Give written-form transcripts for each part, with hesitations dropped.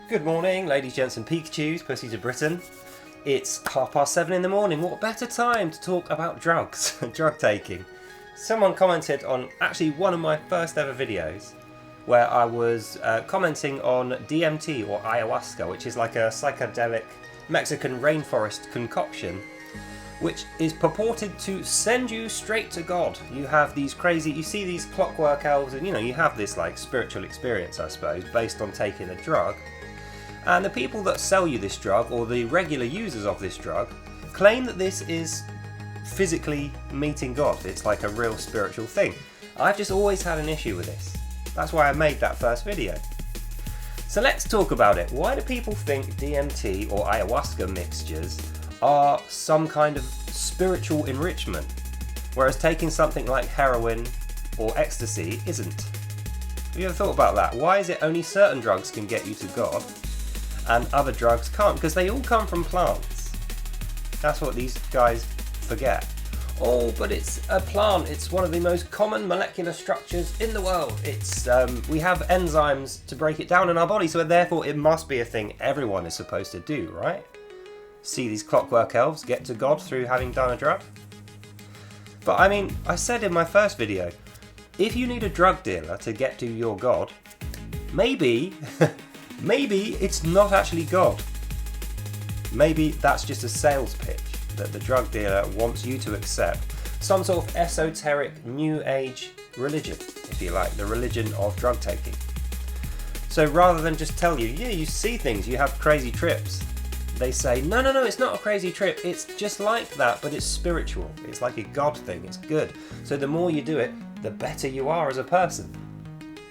Good morning, ladies, gents and Pikachus, pussies of Britain. It's 7:30 in the morning. What better time to talk about drugs, drug taking? Someone commented on actually one of my first ever videos where I was commenting on DMT or ayahuasca, which is like a psychedelic Mexican rainforest concoction, which is purported to send you straight to God. You have these crazy, you see these Clockwork Elves, and you have this like spiritual experience, I suppose, based on taking a drug. And the people that sell you this drug, or the regular users of this drug, claim that this is physically meeting God. It's like a real spiritual thing. I've just always had an issue with this. That's why I made that first video. So let's talk about it. Why do people think DMT or ayahuasca mixtures are some kind of spiritual enrichment, whereas taking something like heroin or ecstasy isn't? Have you ever thought about that? Why is it only certain drugs can get you to God and other drugs can't? Because they all come from plants. That's what these guys forget. Oh, but it's a plant. It's one of the most common molecular structures in the world. It's we have enzymes to break it down in our body, so therefore it must be a thing everyone is supposed to do, right? See these Clockwork Elves get to God through having done a drug? But I mean, I said in my first video, if you need a drug dealer to get to your God, maybe it's not actually God. Maybe that's just a sales pitch that the drug dealer wants you to accept. Some sort of esoteric new age religion, if you like, the religion of drug taking. So rather than just tell you, yeah, you see things, you have crazy trips, they say, no, it's not a crazy trip, it's just like that, but it's spiritual. It's like a God thing, it's good. So the more you do it, the better you are as a person.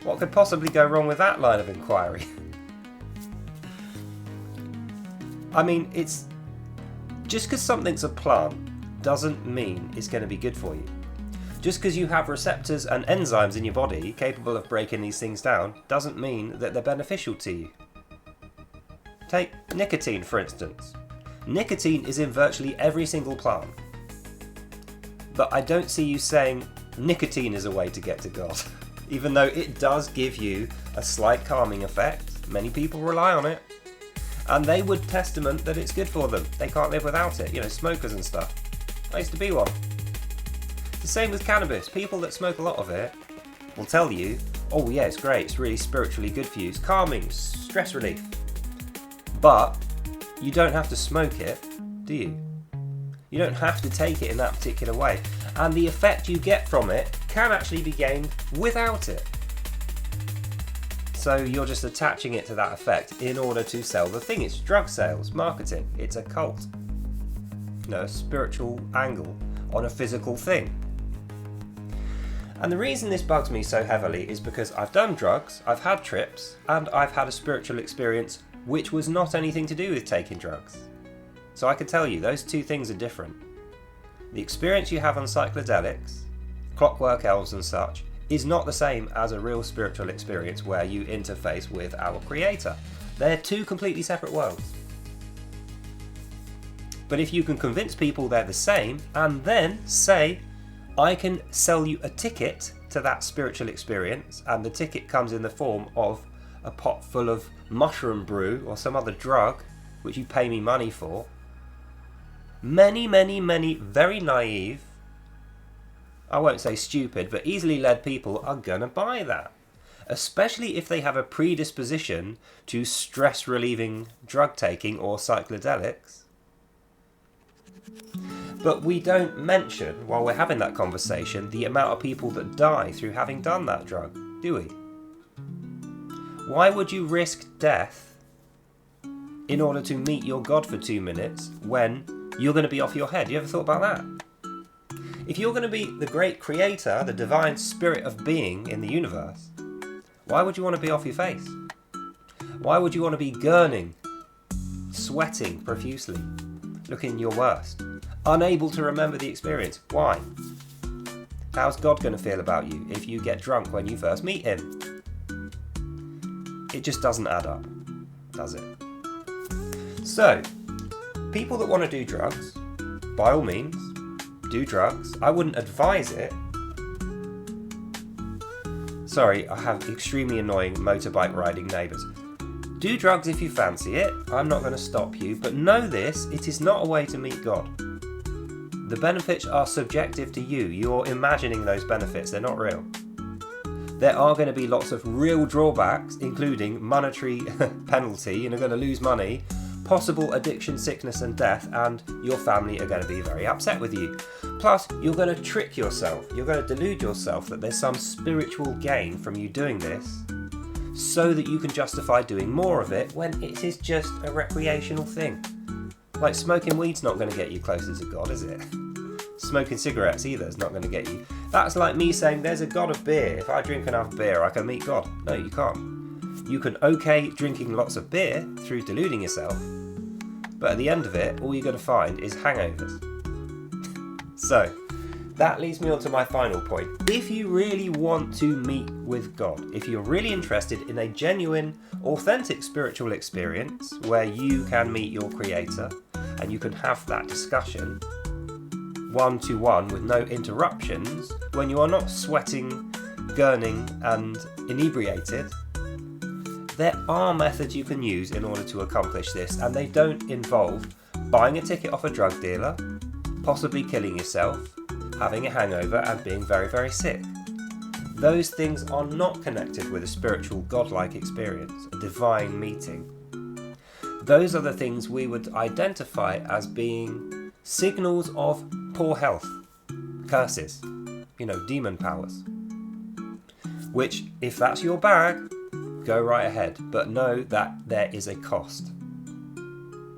What could possibly go wrong with that line of inquiry? I mean, it's just because something's a plant doesn't mean it's going to be good for you. Just because you have receptors and enzymes in your body capable of breaking these things down doesn't mean that they're beneficial to you. Take nicotine, for instance. Nicotine is in virtually every single plant. But I don't see you saying nicotine is a way to get to God, even though it does give you a slight calming effect. Many people rely on it. And they would testament that it's good for them. They can't live without it. Smokers and stuff. I used to be one. It's the same with cannabis. People that smoke a lot of it will tell you, oh yeah, it's great, it's really spiritually good for you, it's calming, stress relief. But you don't have to smoke it, do you? You don't have to take it in that particular way. And the effect you get from it can actually be gained without it. So you're just attaching it to that effect in order to sell the thing. It's drug sales, marketing. It's a cult. A spiritual angle on a physical thing. And the reason this bugs me so heavily is because I've done drugs, I've had trips, and I've had a spiritual experience which was not anything to do with taking drugs. So I can tell you, those two things are different. The experience you have on psychedelics, Clockwork Elves and such, is not the same as a real spiritual experience where you interface with our creator. They're two completely separate worlds. But if you can convince people they're the same and then say, I can sell you a ticket to that spiritual experience, and the ticket comes in the form of a pot full of mushroom brew or some other drug which you pay me money for, many very naive, I won't say stupid, but easily led people are gonna buy that. Especially if they have a predisposition to stress relieving drug taking or psychedelics. But we don't mention, while we're having that conversation, the amount of people that die through having done that drug, do we? Why would you risk death in order to meet your God for 2 minutes when you're going to be off your head? You ever thought about that? If you're going to be the great creator, the divine spirit of being in the universe, why would you want to be off your face? Why would you want to be gurning, sweating profusely, looking your worst, unable to remember the experience? Why? How's God going to feel about you if you get drunk when you first meet him? It just doesn't add up, does it? So, people that want to do drugs, by all means, do drugs. I wouldn't advise it. Sorry, I have extremely annoying motorbike riding neighbours. Do drugs if you fancy it. I'm not going to stop you, but know this, it is not a way to meet God. The benefits are subjective to you. You're imagining those benefits, they're not real. There are going to be lots of real drawbacks, including monetary penalty, you're going to lose money, possible addiction, sickness and death, and your family are going to be very upset with you. Plus, you're going to trick yourself, you're going to delude yourself that there's some spiritual gain from you doing this, so that you can justify doing more of it when it is just a recreational thing. Like smoking weed's not going to get you closer to God, is it? Smoking cigarettes either is not going to get you. That's like me saying there's a God of beer. If I drink enough beer, I can meet God. No, you can't. You can okay drinking lots of beer through deluding yourself, but at the end of it, all you're going to find is hangovers. So, that leads me on to my final point. If you really want to meet with God, if you're really interested in a genuine, authentic spiritual experience where you can meet your Creator and you can have that discussion one-to-one with no interruptions, when you are not sweating, gurning and inebriated, there are methods you can use in order to accomplish this, and they don't involve buying a ticket off a drug dealer, possibly killing yourself, having a hangover and being very, very sick. Those things are not connected with a spiritual, godlike experience, a divine meeting. Those are the things we would identify as being signals of poor health, curses, demon powers. Which, if that's your bag, go right ahead, but know that there is a cost.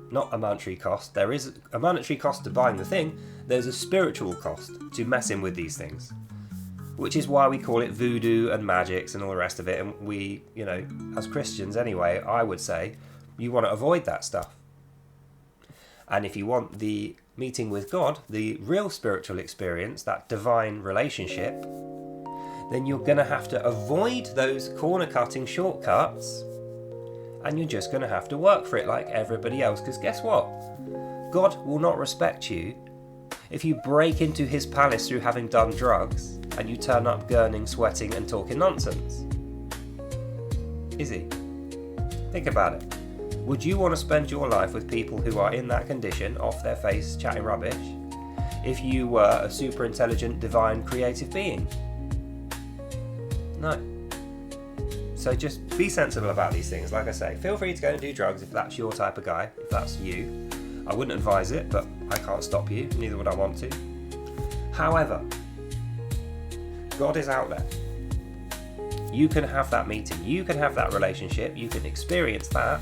Not a monetary cost. There is a monetary cost to buying the thing. There's a spiritual cost to messing with these things, which is why we call it voodoo and magics and all the rest of it. And we, as Christians anyway, I would say you want to avoid that stuff. And if you want the meeting with God, the real spiritual experience, that divine relationship, then you're going to have to avoid those corner-cutting shortcuts, and you're just going to have to work for it like everybody else, because guess what? God will not respect you if you break into his palace through having done drugs and you turn up gurning, sweating and talking nonsense. Is he? Think about it. Would you want to spend your life with people who are in that condition, off their face, chatting rubbish, if you were a super intelligent, divine, creative being? No. So just be sensible about these things. Like I say, feel free to go and do drugs if that's your type of guy, if that's you. I wouldn't advise it, but I can't stop you, neither would I want to. However, God is out there. You can have that meeting, you can have that relationship, you can experience that,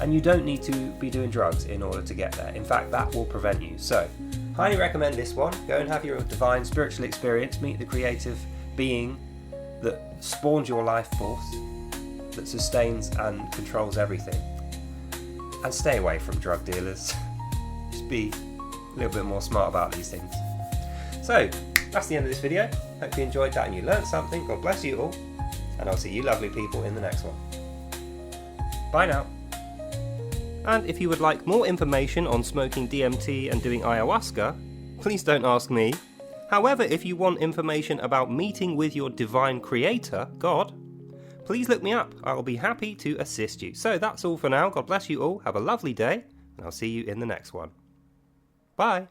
and you don't need to be doing drugs in order to get there. In fact, that will prevent you. So, highly recommend this one. Go and have your divine spiritual experience, meet the creative being that spawns your life force, that sustains and controls everything. And stay away from drug dealers. Just be a little bit more smart about these things. So, that's the end of this video. Hope you enjoyed that and you learned something. God bless you all. And I'll see you lovely people in the next one. Bye now. And if you would like more information on smoking DMT and doing ayahuasca, please don't ask me. However, if you want information about meeting with your divine creator, God, please look me up. I'll be happy to assist you. So that's all for now. God bless you all. Have a lovely day, and I'll see you in the next one. Bye.